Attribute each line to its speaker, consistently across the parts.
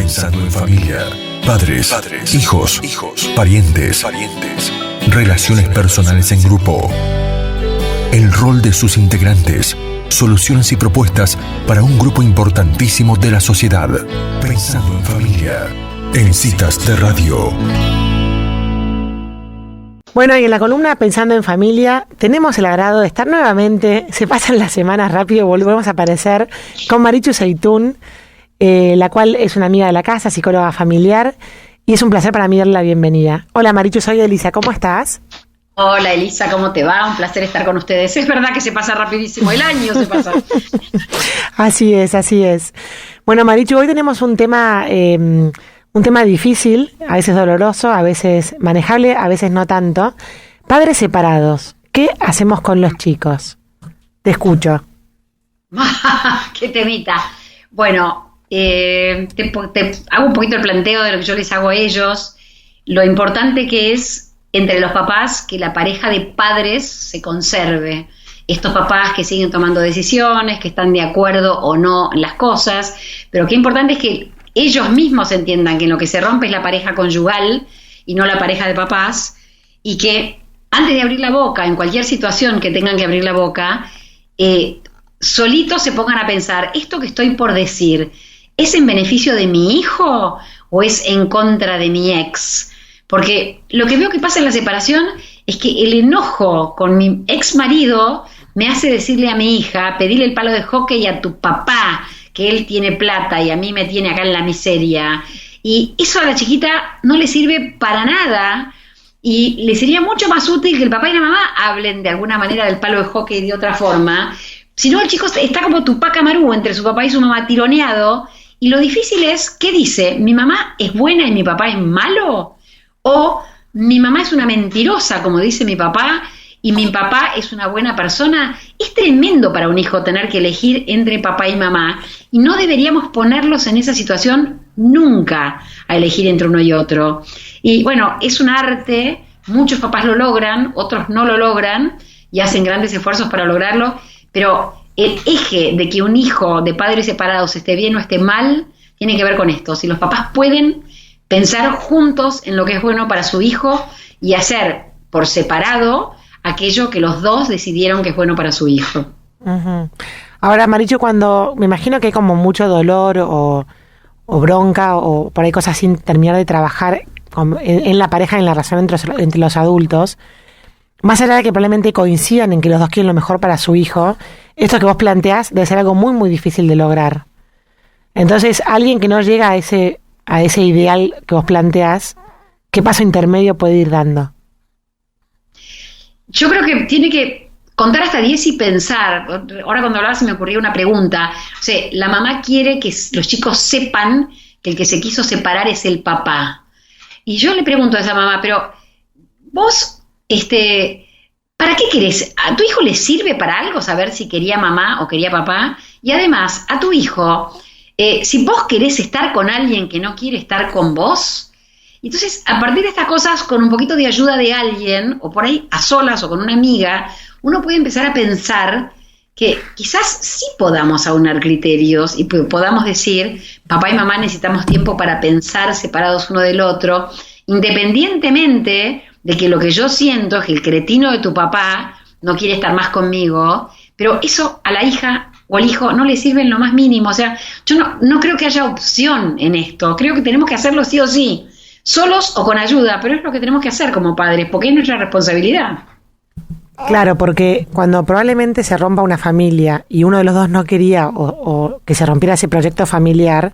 Speaker 1: Pensando en familia. Padres, hijos, parientes, relaciones personales en grupo. El rol de sus integrantes, soluciones y propuestas para un grupo importantísimo de la sociedad. Pensando en familia. En Citas de Radio.
Speaker 2: Bueno, y en la columna Pensando en Familia tenemos el agrado de estar nuevamente, se pasan las semanas rápido, volvemos a aparecer con Marichu Seitún, la cual es una amiga de la casa, psicóloga familiar, y es un placer para mí darle la bienvenida. Hola Marichu, soy Elisa, ¿cómo estás?
Speaker 3: Hola Elisa, ¿cómo te va? Un placer estar con ustedes. Es verdad que se pasa rapidísimo, el año se pasa.
Speaker 2: Así es. Bueno Marichu, hoy tenemos un tema difícil, a veces doloroso, a veces manejable, a veces no tanto. Padres separados, ¿qué hacemos con los chicos? Te escucho.
Speaker 3: ¡Qué temita! Bueno, te hago un poquito el planteo de lo que yo les hago a ellos. Lo importante que es entre los papás que la pareja de padres se conserve. Estos papás que siguen tomando decisiones, que están de acuerdo o no en las cosas, pero qué importante es que ellos mismos entiendan que lo que se rompe es la pareja conyugal y no la pareja de papás, y que antes de abrir la boca, en cualquier situación que tengan que abrir la boca, solitos se pongan a pensar, ¿esto que estoy por decir es en beneficio de mi hijo o es en contra de mi ex? Porque lo que veo que pasa en la separación es que el enojo con mi ex marido me hace decirle a mi hija, pedirle el palo de hockey a tu papá, que él tiene plata y a mí me tiene acá en la miseria. Y eso a la chiquita no le sirve para nada, y le sería mucho más útil que el papá y la mamá hablen de alguna manera del palo de hockey de otra forma. Si no, el chico está como Tupac Amaru entre su papá y su mamá, tironeado, y lo difícil es, ¿qué dice? ¿Mi mamá es buena y mi papá es malo? ¿O mi mamá es una mentirosa, como dice mi papá, y mi papá es una buena persona? Es tremendo para un hijo tener que elegir entre papá y mamá, y no deberíamos ponerlos en esa situación nunca, a elegir entre uno y otro. Y bueno, es un arte, muchos papás lo logran, otros no lo logran y hacen grandes esfuerzos para lograrlo, pero el eje de que un hijo de padres separados esté bien o esté mal tiene que ver con esto. Si los papás pueden pensar juntos en lo que es bueno para su hijo y hacer por separado aquello que los dos decidieron que es bueno para su hijo.
Speaker 2: Uh-huh. Ahora, Marichu, cuando me imagino que hay como mucho dolor o bronca o por ahí cosas sin terminar de trabajar en la pareja, en la relación entre los adultos, más allá de que probablemente coincidan en que los dos quieren lo mejor para su hijo, esto que vos planteás debe ser algo muy, muy difícil de lograr. Entonces, alguien que no llega a ese ideal que vos planteás, ¿qué paso intermedio puede ir dando?
Speaker 3: Yo creo que tiene que contar hasta 10 y pensar. Ahora cuando hablaba se me ocurría una pregunta. O sea, la mamá quiere que los chicos sepan que el que se quiso separar es el papá. Y yo le pregunto a esa mamá, pero vos, ¿para qué querés? ¿A tu hijo le sirve para algo saber si quería mamá o quería papá? Y además, a tu hijo, si vos querés estar con alguien que no quiere estar con vos, entonces a partir de estas cosas, con un poquito de ayuda de alguien, o por ahí a solas o con una amiga, uno puede empezar a pensar que quizás sí podamos aunar criterios y podamos decir, papá y mamá necesitamos tiempo para pensar separados uno del otro, independientemente de que lo que yo siento es que el cretino de tu papá no quiere estar más conmigo, pero eso a la hija o al hijo no le sirve en lo más mínimo. O sea, yo no creo que haya opción en esto, creo que tenemos que hacerlo sí o sí, solos o con ayuda, pero es lo que tenemos que hacer como padres, porque es nuestra responsabilidad.
Speaker 2: Claro, porque cuando probablemente se rompa una familia y uno de los dos no quería o que se rompiera ese proyecto familiar,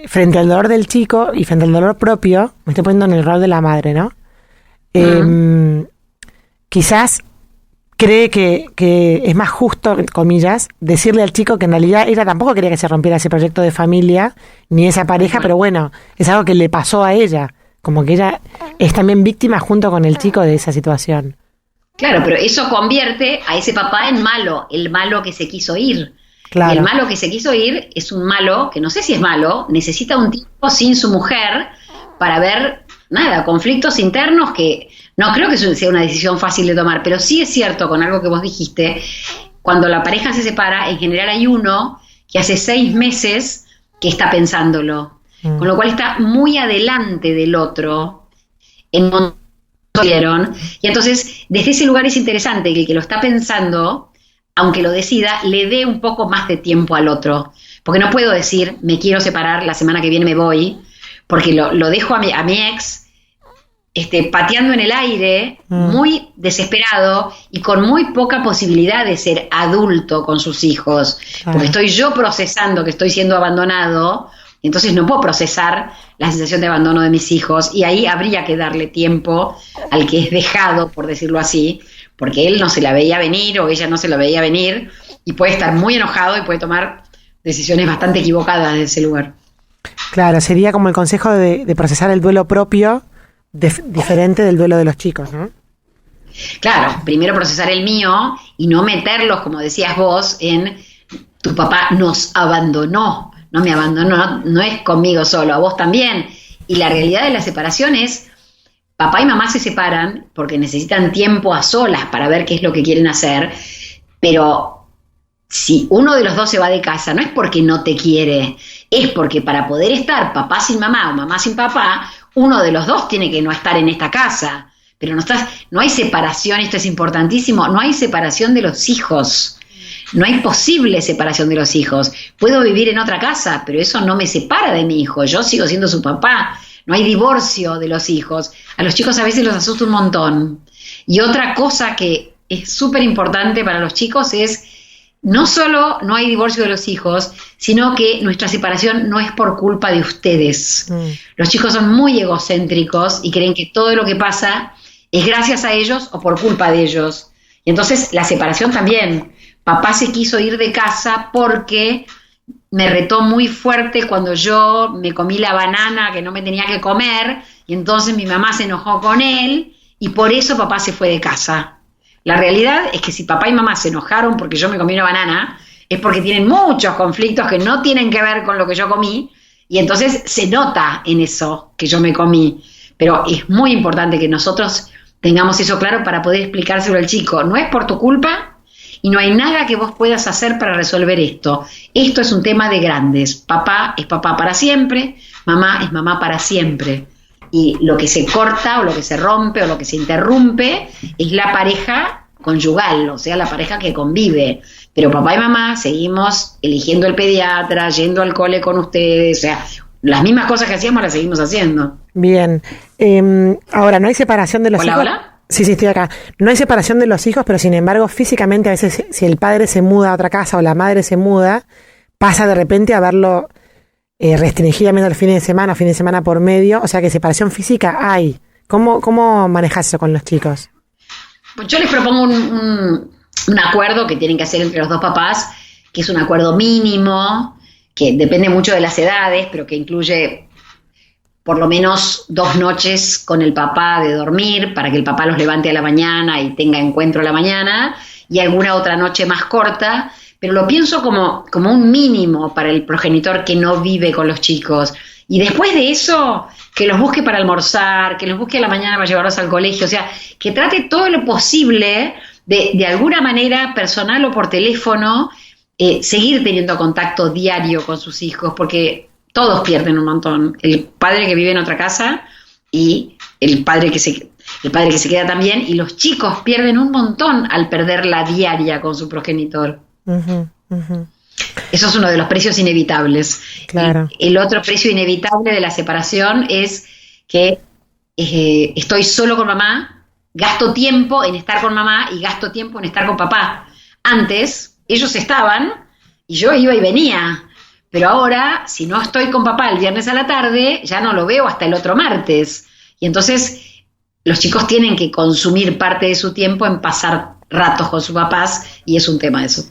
Speaker 2: frente al dolor del chico y frente al dolor propio, me estoy poniendo en el rol de la madre, ¿no? Quizás cree que es más justo, comillas, decirle al chico que en realidad ella tampoco quería que se rompiera ese proyecto de familia, ni esa pareja, pero bueno, es algo que le pasó a ella, como que ella es también víctima junto con el chico de esa situación.
Speaker 3: Claro, pero eso convierte a ese papá en malo, el malo que se quiso ir. Claro. Y el malo que se quiso ir es un malo, que no sé si es malo, necesita un tiempo sin su mujer para ver, conflictos internos que no creo que sea una decisión fácil de tomar, pero sí es cierto con algo que vos dijiste, cuando la pareja se separa, en general hay uno que hace 6 meses que está pensándolo. con lo cual está muy adelante del otro en y entonces desde ese lugar es interesante que el que lo está pensando, aunque lo decida, le dé un poco más de tiempo al otro, porque no puedo decir me quiero separar, la semana que viene me voy, porque lo dejo a mi ex pateando en el aire, muy desesperado y con muy poca posibilidad de ser adulto con sus hijos, porque estoy yo procesando que estoy siendo abandonado, entonces no puedo procesar la sensación de abandono de mis hijos, y ahí habría que darle tiempo al que es dejado, por decirlo así, porque él no se la veía venir o ella no se la veía venir, y puede estar muy enojado y puede tomar decisiones bastante equivocadas de ese lugar.
Speaker 2: Claro, sería como el consejo de procesar el duelo propio diferente del duelo de los chicos, ¿no?
Speaker 3: Claro, primero procesar el mío y no meterlos, como decías vos, en tu papá nos abandonó, no me abandonó, no es conmigo solo, a vos también. Y la realidad de la separación es, papá y mamá se separan porque necesitan tiempo a solas para ver qué es lo que quieren hacer, pero si uno de los dos se va de casa, no es porque no te quiere, es porque para poder estar papá sin mamá o mamá sin papá, uno de los dos tiene que no estar en esta casa. Pero no hay separación, esto es importantísimo, no hay separación de los hijos. No hay posible separación de los hijos. Puedo vivir en otra casa, pero eso no me separa de mi hijo. Yo sigo siendo su papá. No hay divorcio de los hijos. A los chicos a veces los asusta un montón. Y otra cosa que es súper importante para los chicos es, no solo no hay divorcio de los hijos, sino que nuestra separación no es por culpa de ustedes. Los chicos son muy egocéntricos y creen que todo lo que pasa es gracias a ellos o por culpa de ellos. Y entonces la separación también. Papá se quiso ir de casa porque me retó muy fuerte cuando yo me comí la banana que no me tenía que comer, y entonces mi mamá se enojó con él y por eso papá se fue de casa. La realidad es que si papá y mamá se enojaron porque yo me comí una banana, es porque tienen muchos conflictos que no tienen que ver con lo que yo comí, y entonces se nota en eso que yo me comí. Pero es muy importante que nosotros tengamos eso claro para poder explicárselo al chico. No es por tu culpa y no hay nada que vos puedas hacer para resolver esto. Esto es un tema de grandes. Papá es papá para siempre, mamá es mamá para siempre. Y lo que se corta o lo que se rompe o lo que se interrumpe es la pareja conyugal, o sea, la pareja que convive. Pero papá y mamá seguimos eligiendo el pediatra, yendo al cole con ustedes, o sea, las mismas cosas que hacíamos las seguimos haciendo.
Speaker 2: Bien. Ahora, ¿no hay separación de los hijos?
Speaker 3: ¿Hola?
Speaker 2: Sí, estoy acá. No hay separación de los hijos, pero sin embargo, físicamente a veces si el padre se muda a otra casa o la madre se muda, pasa de repente a verlo restringidamente los fines de semana por medio, o sea que separación física hay. ¿Cómo manejas eso con los chicos?
Speaker 3: Pues yo les propongo un acuerdo que tienen que hacer entre los dos papás, que es un acuerdo mínimo, que depende mucho de las edades, pero que incluye por lo menos 2 noches con el papá de dormir, para que el papá los levante a la mañana y tenga encuentro a la mañana, y alguna otra noche más corta, pero lo pienso como un mínimo para el progenitor que no vive con los chicos. Y después de eso, que los busque para almorzar, que los busque a la mañana para llevarlos al colegio, o sea, que trate todo lo posible de alguna manera, personal o por teléfono, seguir teniendo contacto diario con sus hijos, porque todos pierden un montón. El padre que vive en otra casa y el padre que se queda también, y los chicos pierden un montón al perder la diaria con su progenitor. Eso es uno de los precios inevitables.
Speaker 2: Claro.
Speaker 3: El otro precio inevitable de la separación es que estoy solo con mamá, gasto tiempo en estar con mamá y gasto tiempo en estar con papá. Antes ellos estaban y yo iba y venía, pero ahora si no estoy con papá el viernes a la tarde, ya no lo veo hasta el otro martes. Y entonces los chicos tienen que consumir parte de su tiempo en pasar ratos con sus papás, y es un tema de eso.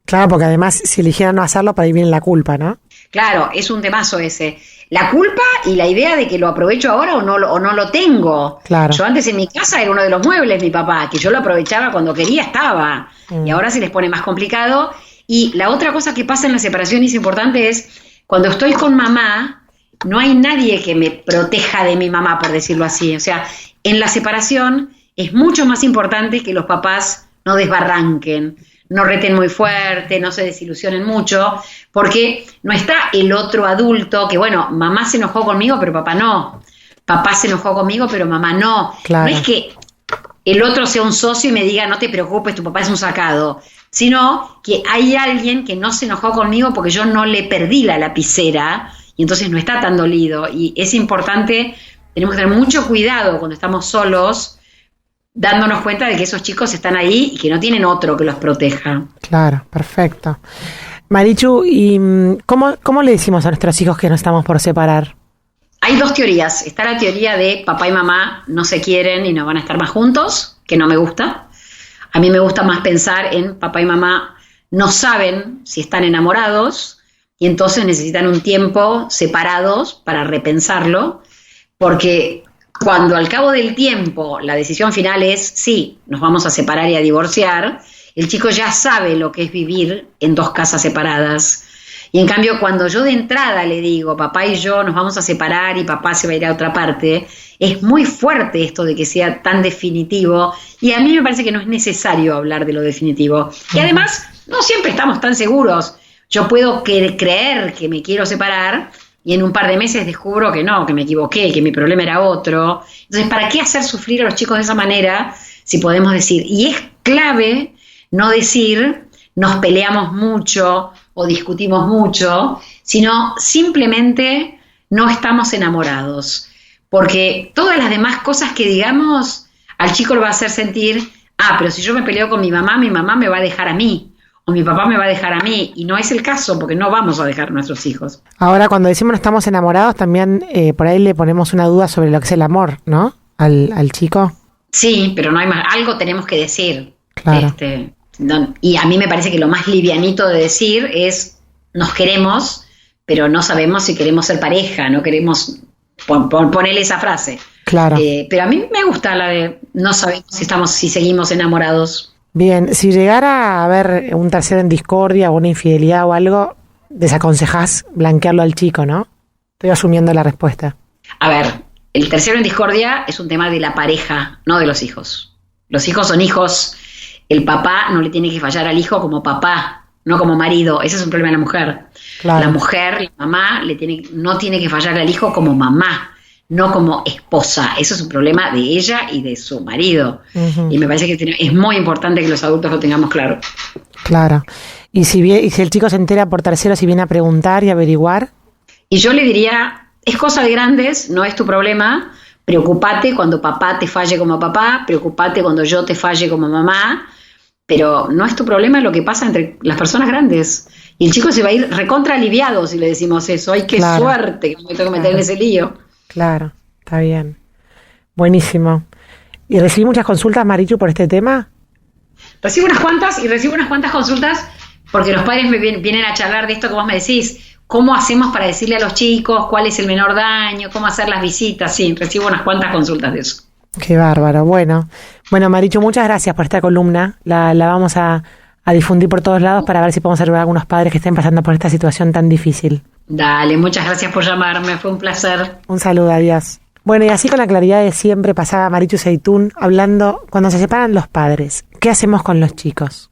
Speaker 2: Claro, porque además si eligieran no hacerlo, para ahí viene la culpa, ¿no?
Speaker 3: Claro, es un temazo ese. La culpa y la idea de que lo aprovecho ahora o no lo tengo.
Speaker 2: Claro.
Speaker 3: Yo antes en mi casa era uno de los muebles, mi papá, que yo lo aprovechaba cuando quería, estaba. Y ahora se les pone más complicado. Y la otra cosa que pasa en la separación y es importante es, cuando estoy con mamá, no hay nadie que me proteja de mi mamá, por decirlo así. O sea, en la separación es mucho más importante que los papás no desbarranquen. no reten muy fuerte, no se desilusionen mucho, porque no está el otro adulto que, bueno, mamá se enojó conmigo, pero papá no. Papá se enojó conmigo, pero mamá no.
Speaker 2: Claro.
Speaker 3: No es que el otro sea un socio y me diga, no te preocupes, tu papá es un sacado, sino que hay alguien que no se enojó conmigo porque yo no le perdí la lapicera y entonces no está tan dolido. Y es importante, tenemos que tener mucho cuidado cuando estamos solos, dándonos cuenta de que esos chicos están ahí y que no tienen otro que los proteja.
Speaker 2: Claro, perfecto. Marichu, ¿y cómo le decimos a nuestros hijos que nos estamos por separar?
Speaker 3: Hay dos teorías. Está la teoría de papá y mamá no se quieren y no van a estar más juntos, que no me gusta. A mí me gusta más pensar en papá y mamá no saben si están enamorados y entonces necesitan un tiempo separados para repensarlo, porque cuando al cabo del tiempo la decisión final es sí, nos vamos a separar y a divorciar, el chico ya sabe lo que es vivir en dos casas separadas. Y en cambio, cuando yo de entrada le digo, papá y yo nos vamos a separar y papá se va a ir a otra parte, es muy fuerte esto de que sea tan definitivo y a mí me parece que no es necesario hablar de lo definitivo. Y además, no siempre estamos tan seguros. Yo puedo creer que me quiero separar y en un par de meses descubro que no, que me equivoqué, que mi problema era otro. Entonces, ¿para qué hacer sufrir a los chicos de esa manera si podemos decir? Y es clave no decir, nos peleamos mucho o discutimos mucho, sino simplemente no estamos enamorados. Porque todas las demás cosas que digamos, al chico lo va a hacer sentir, pero si yo me peleo con mi mamá me va a dejar a mí, o mi papá me va a dejar a mí, y no es el caso, porque no vamos a dejar a nuestros hijos.
Speaker 2: Ahora, cuando decimos no estamos enamorados, también por ahí le ponemos una duda sobre lo que es el amor, ¿no? Al chico.
Speaker 3: Sí, pero no hay más, algo tenemos que decir.
Speaker 2: Claro.
Speaker 3: Y a mí me parece que lo más livianito de decir es nos queremos, pero no sabemos si queremos ser pareja, no queremos ponerle esa frase.
Speaker 2: Claro.
Speaker 3: Pero a mí me gusta la de no sabemos si seguimos enamorados.
Speaker 2: Bien, si llegara a haber un tercero en discordia o una infidelidad o algo, desaconsejás blanquearlo al chico, ¿no? Estoy asumiendo la respuesta.
Speaker 3: A ver, el tercero en discordia es un tema de la pareja, no de los hijos. Los hijos son hijos. El papá no le tiene que fallar al hijo como papá, no como marido. Ese es un problema de la mujer.
Speaker 2: Claro.
Speaker 3: La mujer, la mamá, no tiene que fallar al hijo como mamá, no como esposa. Eso es un problema de ella y de su marido. Uh-huh. Y me parece que es muy importante que los adultos lo tengamos claro.
Speaker 2: Claro. Y si el chico se entera por terceros y viene a preguntar y averiguar.
Speaker 3: Y yo le diría, es cosa de grandes, no es tu problema. Preocupate cuando papá te falle como papá, preocupate cuando yo te falle como mamá, pero no es tu problema lo que pasa entre las personas grandes. Y el chico se va a ir recontra aliviado si le decimos eso. ¡Ay, qué suerte que no me tengo que meter en ese lío! Claro,
Speaker 2: está bien. Buenísimo. ¿Y recibí muchas consultas, Marichu, por este tema?
Speaker 3: Recibo unas cuantas consultas porque los padres me vienen a charlar de esto que vos me decís. ¿Cómo hacemos para decirle a los chicos cuál es el menor daño? ¿Cómo hacer las visitas? Sí, recibo unas cuantas consultas de eso.
Speaker 2: Qué bárbaro. Bueno, Marichu, muchas gracias por esta columna. La vamos a difundir por todos lados para ver si podemos ayudar a algunos padres que estén pasando por esta situación tan difícil.
Speaker 3: Dale, muchas gracias por llamarme. Fue un placer.
Speaker 2: Un saludo, adiós. Bueno, y así con la claridad de siempre pasaba Marichu Seitún hablando cuando se separan los padres. ¿Qué hacemos con los chicos?